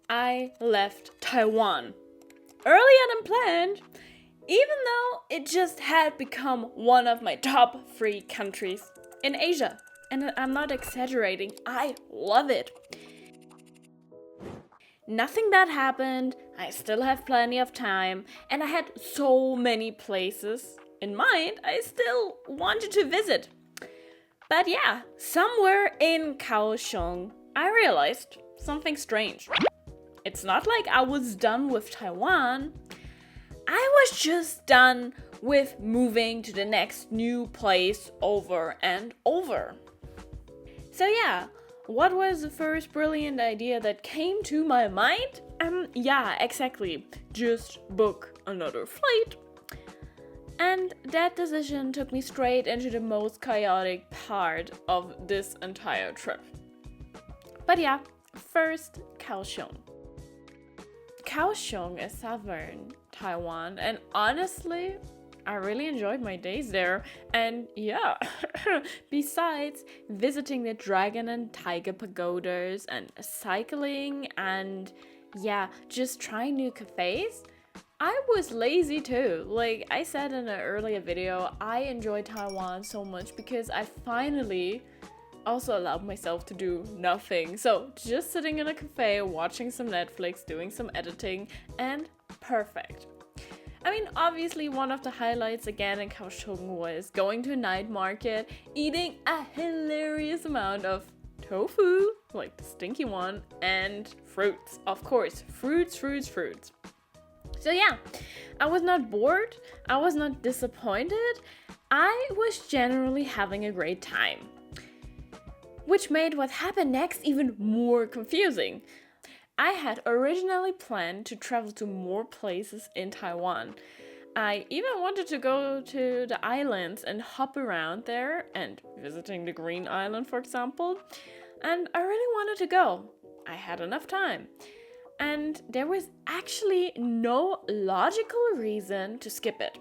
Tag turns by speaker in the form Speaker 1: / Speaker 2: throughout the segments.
Speaker 1: I left Taiwan earlier than planned, even though it just had become one of my top 3 countries in Asia. And I'm not exaggerating, I love it. Nothing bad happened, I still have plenty of time, and I had so many places in mind I still wanted to visit. But yeah, somewhere in Kaohsiung, I realized something strange. It's not like I was done with Taiwan. I was just done with moving to the next new place over and over. So yeah, what was the first brilliant idea that came to my mind? Yeah, exactly. Just book another flight. And that decision took me straight into the most chaotic part of this entire trip. But yeah, first, Kaohsiung. Kaohsiung is southern Taiwan, and honestly, I really enjoyed my days there. And yeah, besides visiting the Dragon and Tiger Pagodas and cycling and yeah, just trying new cafés, I was lazy too. Like I said in an earlier video, I enjoy Taiwan so much because I finally also allowed myself to do nothing. So just sitting in a cafe, watching some Netflix, doing some editing, and perfect. I mean, obviously one of the highlights again in Kaohsiung was going to a night market, eating a hilarious amount of tofu, like the stinky one, and fruits. Of course, fruits. So yeah, I was not bored, I was not disappointed, I was generally having a great time. Which made what happened next even more confusing. I had originally planned to travel to more places in Taiwan. I even wanted to go to the islands and hop around there and visiting the Green Island, for example. And I really wanted to go. I had enough time. And there was actually no logical reason to skip it.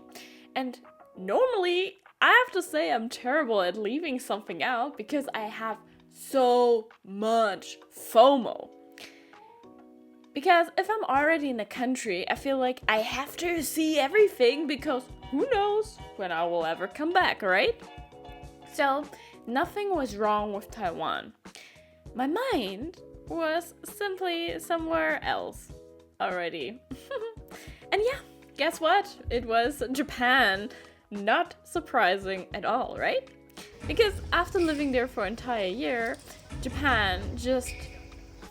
Speaker 1: And normally, I have to say I'm terrible at leaving something out because I have so much FOMO. Because if I'm already in a country, I feel like I have to see everything because who knows when I will ever come back, right? So, nothing was wrong with Taiwan. My mind was simply somewhere else already. And yeah, guess what? It was Japan. Not surprising at all, right? Because after living there for an entire year, Japan just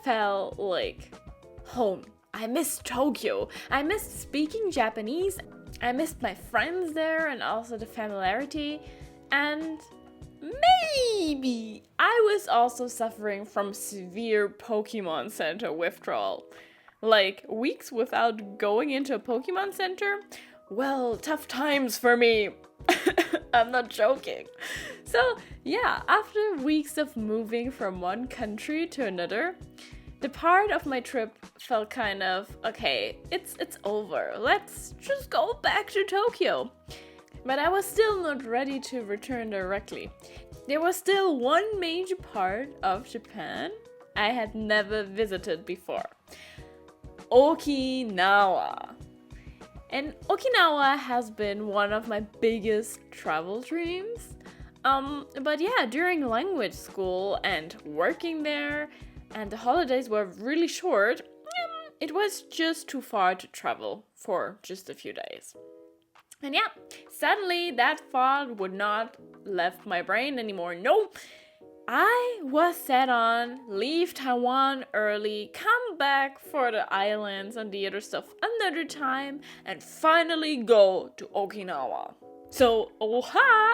Speaker 1: felt like home. I missed Tokyo. I missed speaking Japanese. I missed my friends there and also the familiarity. And maybe I was also suffering from severe Pokemon Center withdrawal. Like weeks without going into a Pokemon Center? Well, tough times for me. I'm not joking. So yeah, after weeks of moving from one country to another, the part of my trip felt kind of, okay, it's over. Let's just go back to Tokyo. But I was still not ready to return directly. There was still one major part of Japan I had never visited before. Okinawa. And Okinawa has been one of my biggest travel dreams. But yeah, during language school and working there, and the holidays were really short, it was just too far to travel for just a few days. And yeah, suddenly that thought would not left my brain anymore. No, I was set on leave Taiwan early, come back for the islands and the other stuff another time, and finally go to Okinawa. So,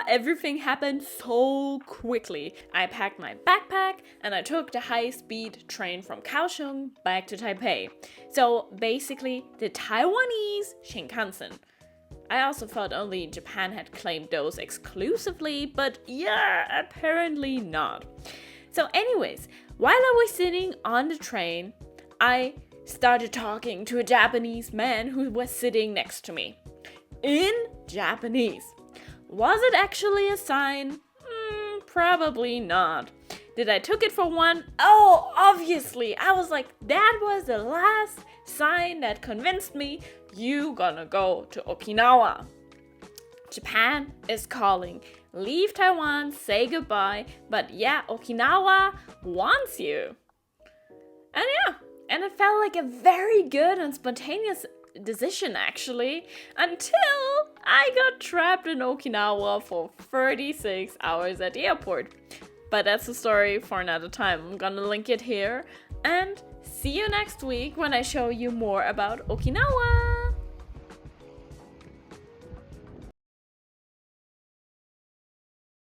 Speaker 1: everything happened so quickly. I packed my backpack and I took the high-speed train from Kaohsiung back to Taipei. So, basically, the Taiwanese Shinkansen. I also thought only Japan had claimed those exclusively, but yeah, apparently not. So anyways, while I was sitting on the train, I started talking to a Japanese man who was sitting next to me. In Japanese. Was it actually a sign? Probably not. Did I took it for one? Oh, obviously. I was like, that was the last sign that convinced me you gonna go to Okinawa. Japan is calling. Leave Taiwan, say goodbye, but yeah, Okinawa wants you. And yeah, and it felt like a very good and spontaneous decision actually, until I got trapped in Okinawa for 36 hours at the airport. But that's a story for another time. I'm gonna link it here, and see you next week when I show you more about Okinawa.